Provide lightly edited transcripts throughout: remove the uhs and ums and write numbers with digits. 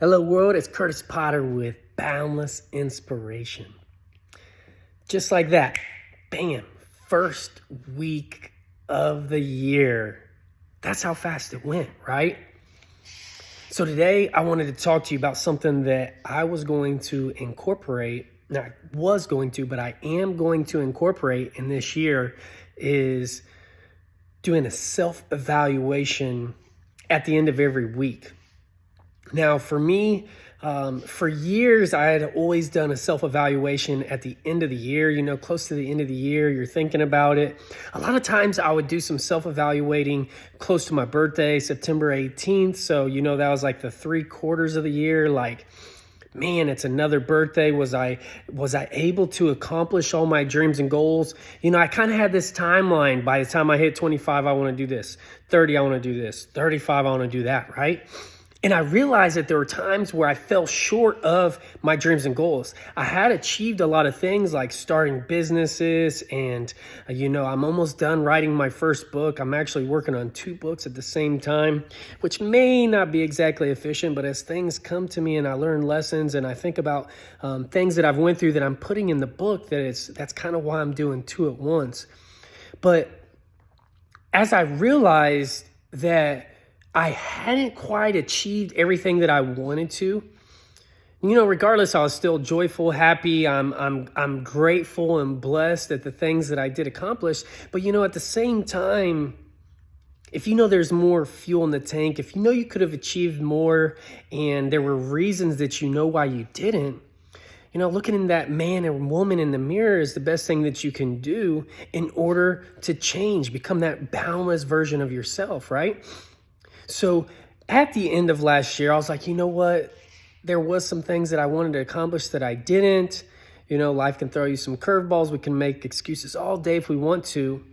Hello world, it's Kurtis Potter with Boundless Inspiration. Just like that, bam, first week of the year. That's how fast it went, right? So today I wanted to talk to you about something that I was going to incorporate, not was going to, but I am going to incorporate in this year is doing a self-evaluation at the end of every week. Now, for me, for years, I had always done a self-evaluation at the end of the year, close to the end of the year, you're thinking about it. A lot of times I would do some self-evaluating close to my birthday, September 18th. So, that was like the 3/4 of the year. Like, man, it's another birthday. Was I able to accomplish all my dreams and goals? I kind of had this timeline. By the time I hit 25, I want to do this. 30, I want to do this. 35, I want to do that, right? And I realized that there were times where I fell short of my dreams and goals. I had achieved a lot of things like starting businesses and, I'm almost done writing my first book. I'm actually working on 2 books at the same time, which may not be exactly efficient, but as things come to me and I learn lessons and I think about things that I've went through that I'm putting in the book, that's kind of why I'm doing 2 at once. But as I realized that I hadn't quite achieved everything that I wanted to. Regardless, I was still joyful, happy. I'm grateful and blessed at the things that I did accomplish. But at the same time, if there's more fuel in the tank, if you could have achieved more, and there were reasons that why you didn't, looking in that man and woman in the mirror is the best thing that you can do in order to change, become that boundless version of yourself, right? So at the end of last year, I was like, you know what? There was some things that I wanted to accomplish that I didn't. Life can throw you some curveballs. We can make excuses all day if we want to.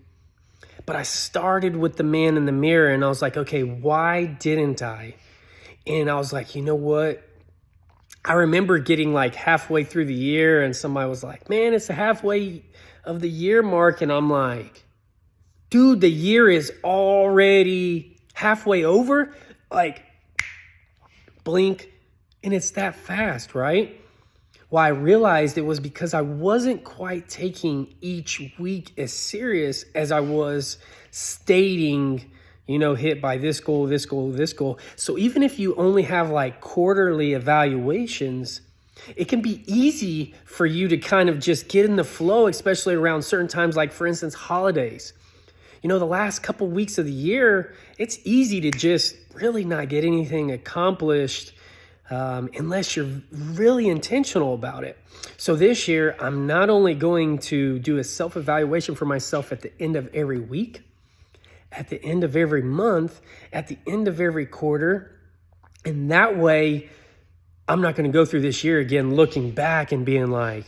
But I started with the man in the mirror and I was like, okay, why didn't I? And I was like, you know what? I remember getting like halfway through the year and somebody was like, man, it's the halfway of the year mark. And I'm like, dude, the year is already halfway over, like blink, and it's that fast, right? Well, I realized it was because I wasn't quite taking each week as serious as I was stating, hit by this goal, this goal, this goal. So even if you only have like quarterly evaluations, it can be easy for you to kind of just get in the flow, especially around certain times, like for instance, holidays. The last couple weeks of the year, it's easy to just really not get anything accomplished unless you're really intentional about it. So this year, I'm not only going to do a self-evaluation for myself at the end of every week, at the end of every month, at the end of every quarter, and that way, I'm not going to go through this year again looking back and being like,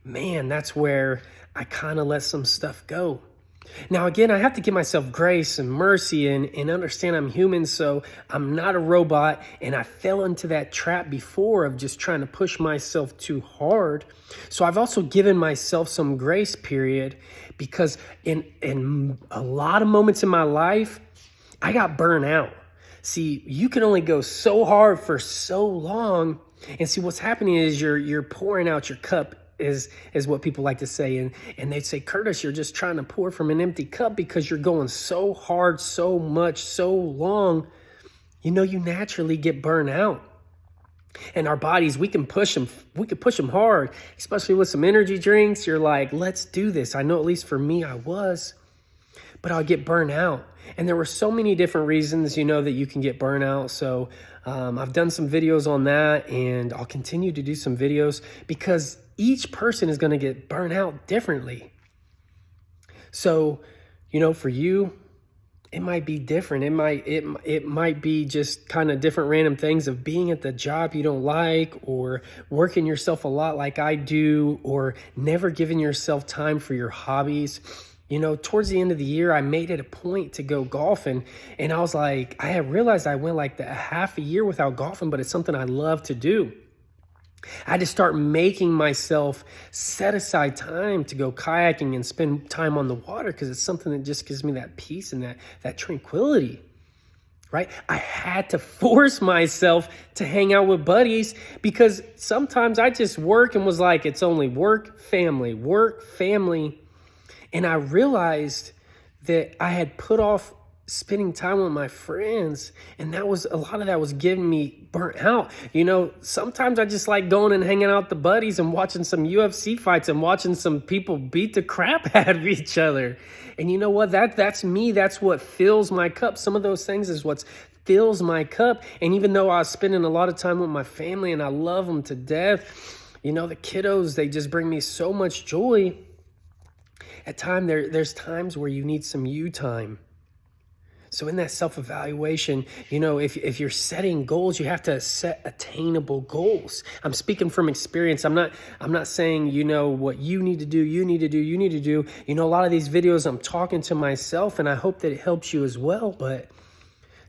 man, that's where I kind of let some stuff go. Now, again, I have to give myself grace and mercy and understand I'm human, so I'm not a robot, and I fell into that trap before of just trying to push myself too hard. So I've also given myself some grace period because in a lot of moments in my life, I got burnt out. See, you can only go so hard for so long, and see what's happening is you're pouring out your cup. Is what people like to say. And they'd say, Kurtis, you're just trying to pour from an empty cup because you're going so hard, so much, so long. You naturally get burnt out. And our bodies, we can push them hard, especially with some energy drinks. You're like, let's do this. I know at least for me, I was. But I'll get burnt out. And there were so many different reasons, that you can get burnt out. So I've done some videos on that, and I'll continue to do some videos because each person is going to get burnt out differently. So, for you, it might be different. It might be just kind of different random things of being at the job you don't like, or working yourself a lot like I do, or never giving yourself time for your hobbies. Towards the end of the year, I made it a point to go golfing, and I was like, I had realized I went like half a year without golfing, but it's something I love to do. I had to start making myself set aside time to go kayaking and spend time on the water because it's something that just gives me that peace and that tranquility. right? I had to force myself to hang out with buddies because sometimes I just work and was like, it's only work, family, work, family. And I realized that I had put off spending time with my friends, and a lot of that was getting me burnt out. Sometimes I just like going and hanging out with the buddies and watching some UFC fights and watching some people beat the crap out of each other. And you know what? That's me. That's what fills my cup. Some of those things is what fills my cup. And even though I was spending a lot of time with my family and I love them to death, the kiddos, they just bring me so much joy. At times, there's times where you need some you time. So in that self-evaluation, if you're setting goals, you have to set attainable goals. I'm speaking from experience. I'm not saying, what you need to do. A lot of these videos, I'm talking to myself, and I hope that it helps you as well. But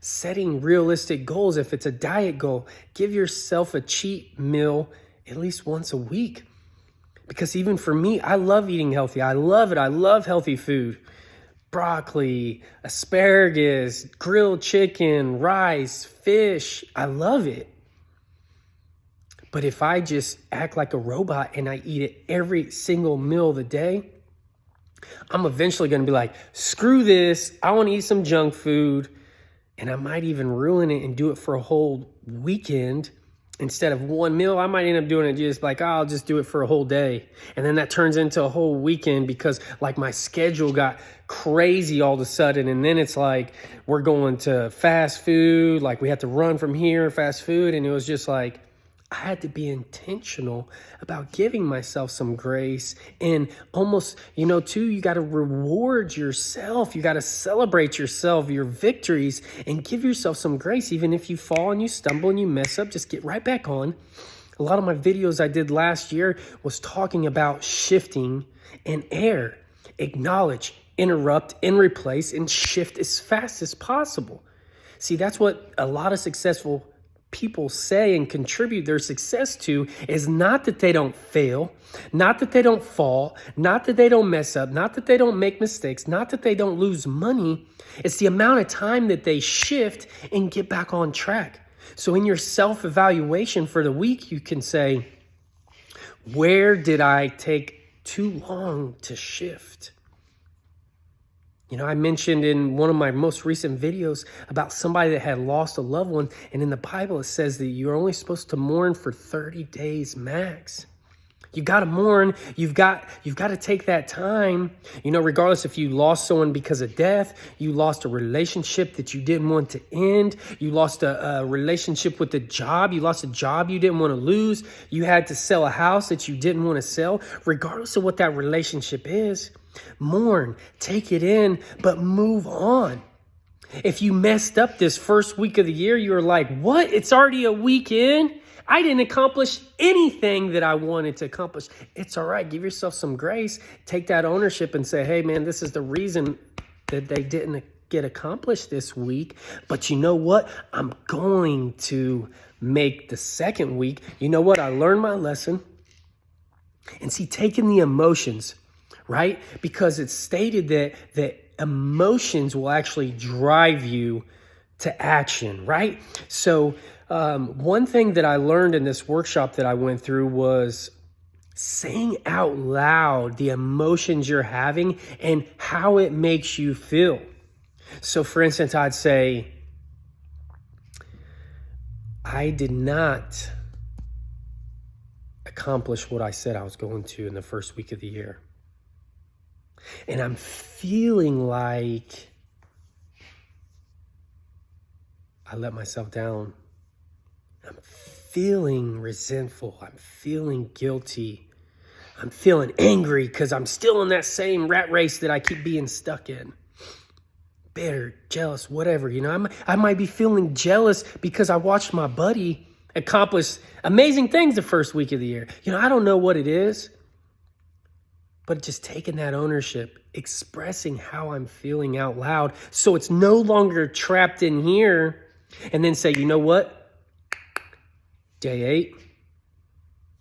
setting realistic goals, if it's a diet goal, give yourself a cheat meal at least once a week. Because even for me, I love eating healthy. I love it. I love healthy food. Broccoli, asparagus, grilled chicken, rice, fish. I love it. But if I just act like a robot and I eat it every single meal of the day, I'm eventually going to be like, screw this. I want to eat some junk food. And I might even ruin it and do it for a whole weekend. Instead of one meal, I might end up doing it just like, I'll just do it for a whole day. And then that turns into a whole weekend because like my schedule got crazy all of a sudden. And then it's like, we're going to fast food. Like we have to run from here, fast food. And it was just like, I had to be intentional about giving myself some grace and almost, too, you got to reward yourself. You got to celebrate yourself, your victories, and give yourself some grace. Even if you fall and you stumble and you mess up, just get right back on. A lot of my videos I did last year was talking about shifting and err, acknowledge, interrupt, and replace, and shift as fast as possible. See, that's what a lot of successful people say and contribute their success to is not that they don't fail, not that they don't fall, not that they don't mess up, not that they don't make mistakes, not that they don't lose money. It's the amount of time that they shift and get back on track. So in your self-evaluation for the week, you can say, where did I take too long to shift? I mentioned in one of my most recent videos about somebody that had lost a loved one. And in the Bible, it says that you're only supposed to mourn for 30 days max. You got to mourn. You've got to take that time, regardless if you lost someone because of death, you lost a relationship that you didn't want to end. You lost a relationship with a job. You lost a job you didn't want to lose. You had to sell a house that you didn't want to sell. Regardless of what that relationship is, mourn, take it in, but move on. If you messed up this first week of the year, you're like, what? It's already a weekend? I didn't accomplish anything that I wanted to accomplish. It's all right. Give yourself some grace. Take that ownership and say, hey, man, this is the reason that they didn't get accomplished this week. But you know what? I'm going to make the second week. You know what? I learned my lesson. And see, taking the emotions, right? Because it's stated that emotions will actually drive you to action, right? So one thing that I learned in this workshop that I went through was saying out loud the emotions you're having and how it makes you feel. So for instance, I'd say, I did not accomplish what I said I was going to in the first week of the year. And I'm feeling like I let myself down. I'm feeling resentful. I'm feeling guilty. I'm feeling angry because I'm still in that same rat race that I keep being stuck in. Bitter, jealous, whatever. I might be feeling jealous because I watched my buddy accomplish amazing things the first week of the year. I don't know what it is. But just taking that ownership, expressing how I'm feeling out loud so it's no longer trapped in here, and then say, you know what? Day 8,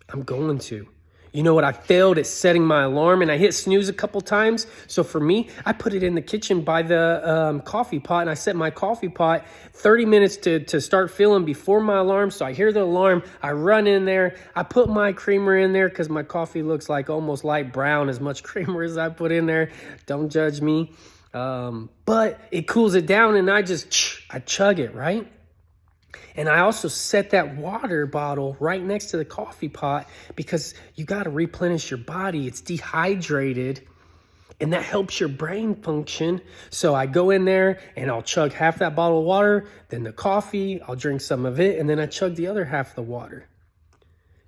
I'm going to. You know what? I failed at setting my alarm, and I hit snooze a couple times. So for me, I put it in the kitchen by the coffee pot, and I set my coffee pot 30 minutes to start filling before my alarm. So I hear the alarm. I run in there. I put my creamer in there because my coffee looks like almost light brown, as much creamer as I put in there. Don't judge me. But it cools it down, and I chug it, right? And I also set that water bottle right next to the coffee pot because you got to replenish your body. It's dehydrated, and that helps your brain function. So I go in there and I'll chug half that bottle of water, then the coffee, I'll drink some of it, and then I chug the other half of the water.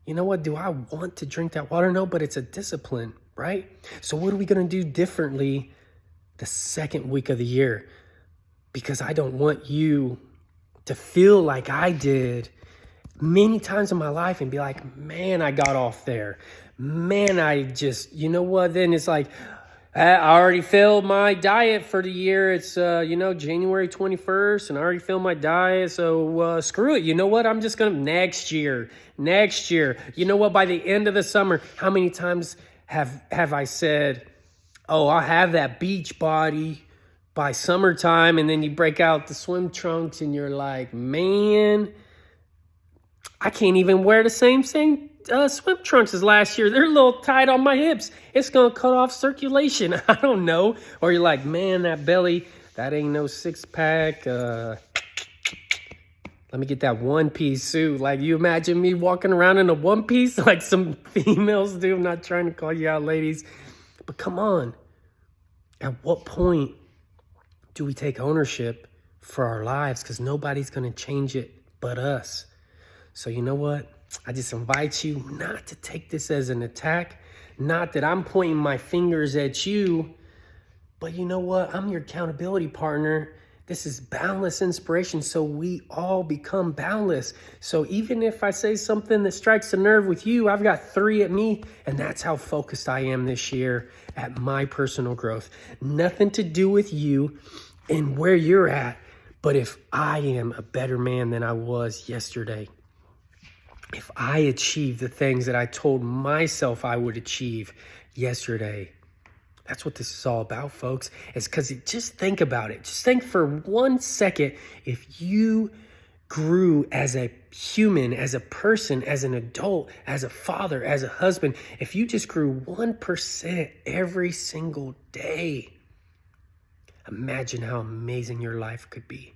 You know what? Do I want to drink that water? No, but it's a discipline, right? So what are we going to do differently the second week of the year? Because I don't want you to feel like I did many times in my life and be like, man, I got off there. Man, I just, you know what? Then it's like, I already failed my diet for the year. It's, January 21st, and I already failed my diet. So screw it. You know what? I'm just going to next year. You know what? By the end of the summer, how many times have I said, oh, I'll have that beach body by summertime, and then you break out the swim trunks and you're like, man, I can't even wear the same swim trunks as last year. They're a little tight on my hips. It's going to cut off circulation. I don't know. Or you're like, man, that belly, that ain't no six pack. Let me get that one-piece suit. Like, you imagine me walking around in a one-piece like some females do. I'm not trying to call you out, ladies. But come on. At what point do we take ownership for our lives? Because nobody's going to change it but us. So you know what? I just invite you not to take this as an attack. Not that I'm pointing my fingers at you. But you know what? I'm your accountability partner. This is Boundless Inspiration, so we all become boundless. So even if I say something that strikes a nerve with you, I've got 3 at me, and that's how focused I am this year at my personal growth. Nothing to do with you and where you're at, but if I am a better man than I was yesterday, if I achieve the things that I told myself I would achieve yesterday, that's what this is all about, folks. It's because just think about it. Just think for 1 second, if you grew as a human, as a person, as an adult, as a father, as a husband, if you just grew 1% every single day, imagine how amazing your life could be.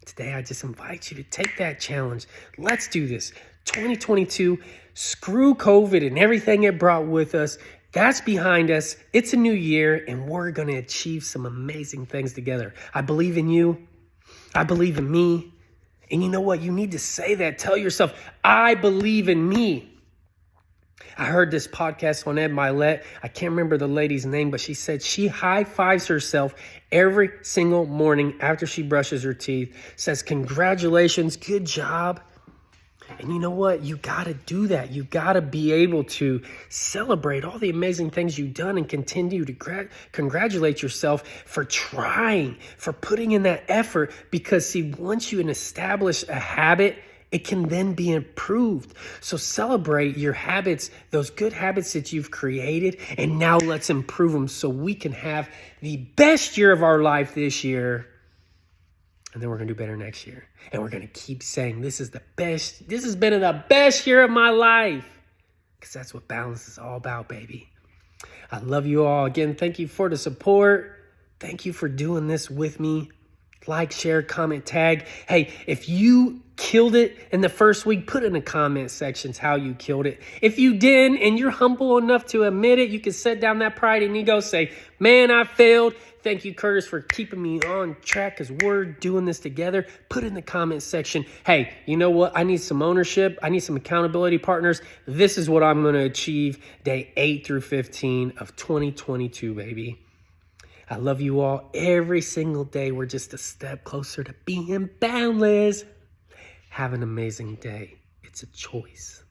Today, I just invite you to take that challenge. Let's do this. 2022, screw COVID and everything it brought with us. That's behind us. It's a new year, and we're going to achieve some amazing things together. I believe in you. I believe in me. And you know what? You need to say that. Tell yourself, I believe in me. I heard this podcast on Ed Milet. I can't remember the lady's name, but she said she high-fives herself every single morning after she brushes her teeth, says, congratulations, good job. And you know what? You got to do that. You got to be able to celebrate all the amazing things you've done and continue to congratulate yourself for trying, for putting in that effort. Because see, once you establish a habit, it can then be improved. So celebrate your habits, those good habits that you've created, and now let's improve them so we can have the best year of our life this year. And then we're going to do better next year. And we're going to keep saying, this is the best. This has been the best year of my life. Because that's what balance is all about, baby. I love you all. Again, thank you for the support. Thank you for doing this with me. Like, share, comment, tag. Hey, if you killed it in the first week, put in the comment sections how you killed it. If you didn't and you're humble enough to admit it, you can set down that pride and ego, say, man, I failed. Thank you, Kurtis, for keeping me on track because we're doing this together. Put in the comment section, hey, you know what? I need some ownership. I need some accountability partners. This is what I'm going to achieve day 8 through 15 of 2022, baby. I love you all. Every single day, we're just a step closer to being boundless. Have an amazing day. It's a choice.